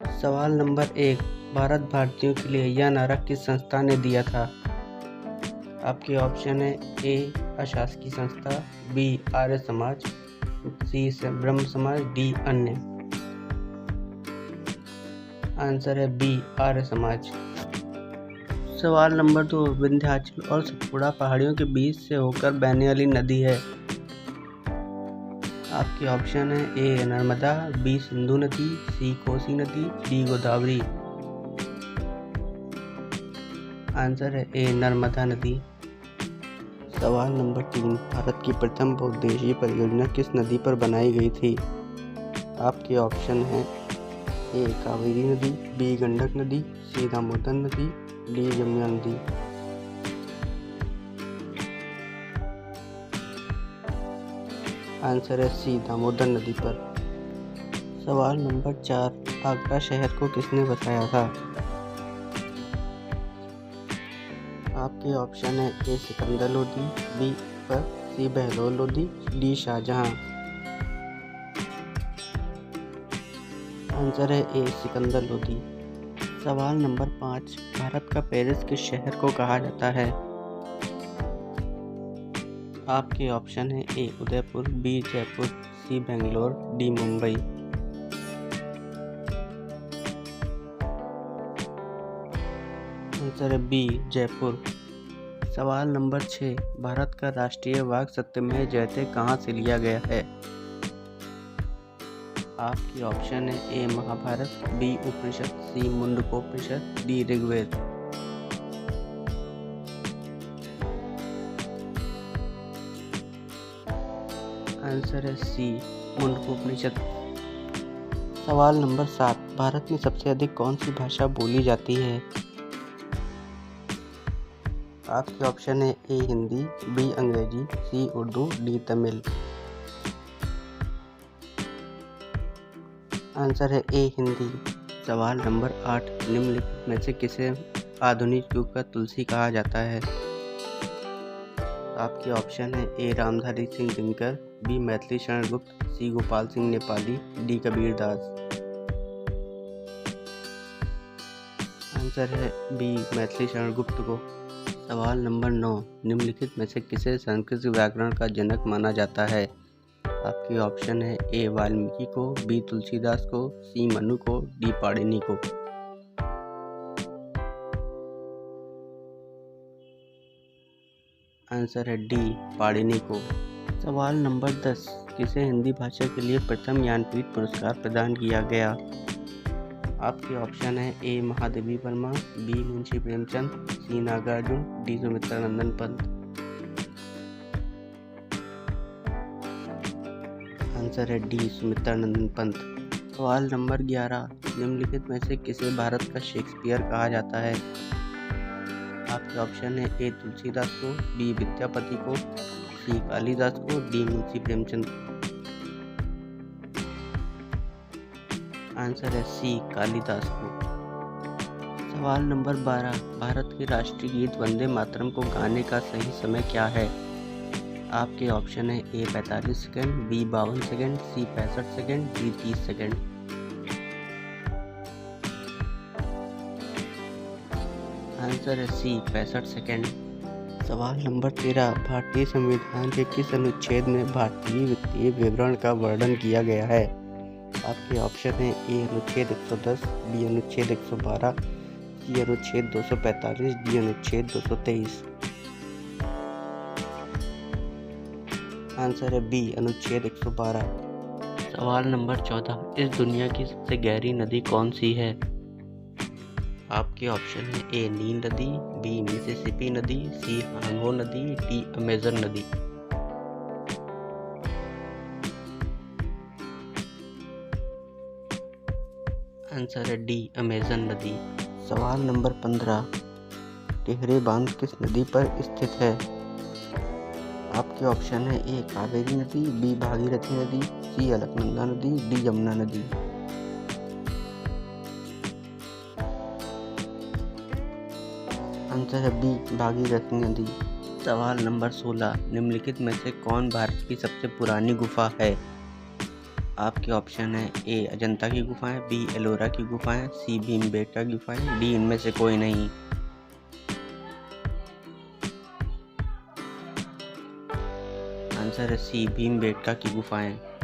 सवाल नंबर 1, भारत भारतीयों के लिए यह नारा किस संस्था ने दिया था? आपके ऑप्शन है ए अशासकीय संस्था, बी आर्य समाज, सी ब्रह्म समाज, डी अन्य। आंसर है बी आर्य समाज। सवाल नंबर 2, विंध्याचल और सतपुड़ा पहाड़ियों के बीच से होकर बहने वाली नदी है। आपके ऑप्शन है ए नर्मदा, बी सिंधु नदी, सी कोसी नदी, डी गोदावरी। आंसर है ए नर्मदा नदी। सवाल नंबर 3, भारत की प्रथम बहुउद्देशीय परियोजना किस नदी पर बनाई गई थी? आपके ऑप्शन हैं ए कावेरी नदी, बी गंडक नदी, सी दामोदर नदी, डी जमुना नदी। आंसर है सी दामोदर नदी पर। सवाल नंबर 4, आगरा शहर को किसने बसाया था? आपके ऑप्शन है ए सिकंदर लोदी, बी अकबर, सी बहलोल लोदी, डी शाहजहां। आंसर है ए सिकंदर लोदी। सवाल नंबर 5, भारत का पेरिस किस शहर को कहा जाता है? आपके ऑप्शन है ए उदयपुर, बी जयपुर, सी बेंगलोर, डी मुंबई। आंसर है बी जयपुर। सवाल नंबर 6, भारत का राष्ट्रीय वाक् सत्यमेव जयते कहाँ से लिया गया है? आपकी ऑप्शन है ए महाभारत, बी उपनिषद, सी मुंडकोपनिषद, डी ऋग्वेद। आंसर है सी मुंडकोपनिषद। सवाल नंबर 7, भारत में सबसे अधिक कौन सी भाषा बोली जाती है? आपके ऑप्शन है ए हिंदी, बी अंग्रेजी, सी उर्दू, डी तमिल। आंसर है ए हिंदी। सवाल नंबर 8, निम्नलिखित में से किसे आधुनिक युग का तुलसी कहा जाता है? आपके ऑप्शन है ए रामधारी सिंह दिनकर, बी मैथिली शरण गुप्त, सी गोपाल सिंह नेपाली, डी कबीरदास। आंसर है बी मैथिली शरण गुप्त को। सवाल नंबर 9, निम्नलिखित में से किसे संस्कृत व्याकरण का जनक माना जाता है? आपके ऑप्शन है ए वाल्मीकि को, बी तुलसीदास को, सी मनु को, डी पाणिनि को। आंसर है डी पाणिनि को। सवाल नंबर 10, किसे हिंदी भाषा के लिए प्रथम ज्ञानपीठ पुरस्कार प्रदान किया गया? आपके ऑप्शन है ए महादेवी वर्मा, बी मुंशी प्रेमचंद, सी नागार्जुन, डी सुमित्रा नंदन पंत। आंसर है डी सुमित्रा नंदन पंत। सवाल नंबर 11, निम्नलिखित में से किसे भारत का शेक्सपियर कहा जाता है? आपके ऑप्शन है ए तुलसीदास को, बी विद्यापति को, सी कालिदास को, डी मुंशी प्रेमचंद। आंसर है सी कालिदास को। सवाल नंबर 12, भारत के राष्ट्रीय गीत वंदे मातरम को गाने का सही समय क्या है? आपके ऑप्शन है ए 45 सेकेंड, बी 52 सेकेंड, सी 65 सेकेंड, डी 30 सेकेंड। आंसर है सी 65 सेकेंड। सवाल नंबर 13, भारतीय संविधान के किस अनुच्छेद में भारतीय वित्तीय विवरण का वर्णन किया गया है? आपके ऑप्शन है ए अनुच्छेद 110, बी अनुच्छेद 112, सी अनुच्छेद 245, डी अनुच्छेद 223। आंसर है बी अनुच्छेद 112। सवाल नंबर 14, इस दुनिया की सबसे गहरी नदी कौन सी है? आपके ऑप्शन है ए नील नदी, बी मिसिसिपी नदी, सी हांगो नदी, डी अमेजन नदी। आंसर है डी अमेजन नदी। सवाल नंबर 15, टिहरी बांध किस नदी पर स्थित है? आपके ऑप्शन है ए कावेरी नदी, बी भागीरथी नदी, सी अलकनंदा नदी, डी यमुना नदी। आंसर है बी भागीरथी नदी। सवाल नंबर 16, निम्नलिखित में से कौन भारत की सबसे पुरानी गुफा है? आपके ऑप्शन है ए अजंता की गुफाएं, बी एलोरा की गुफाएं, सी भीमबेटका की गुफाएं, डी इनमें से कोई नहीं। आंसर है सी भीमबेटका की गुफाएं।